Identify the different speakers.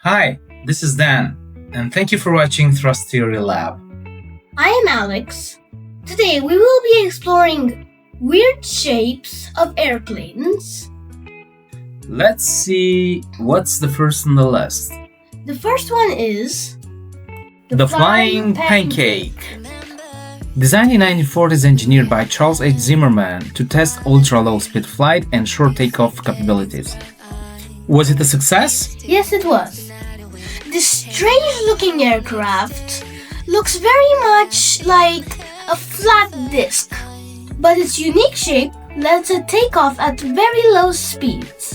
Speaker 1: Hi, this is Dan, and thank you for watching Thrust Theory Lab.
Speaker 2: I am Alex. Today we will be exploring weird shapes of airplanes.
Speaker 1: Let's see what's the first on the list.
Speaker 2: The first one is
Speaker 1: The Flying Pancake. Designed in 1940s, engineered by Charles H. Zimmerman to test ultra-low speed flight and short takeoff capabilities. Was it a success?
Speaker 2: Yes, it was. This strange-looking aircraft looks very much like a flat disc, but its unique shape lets it take off at very low speeds.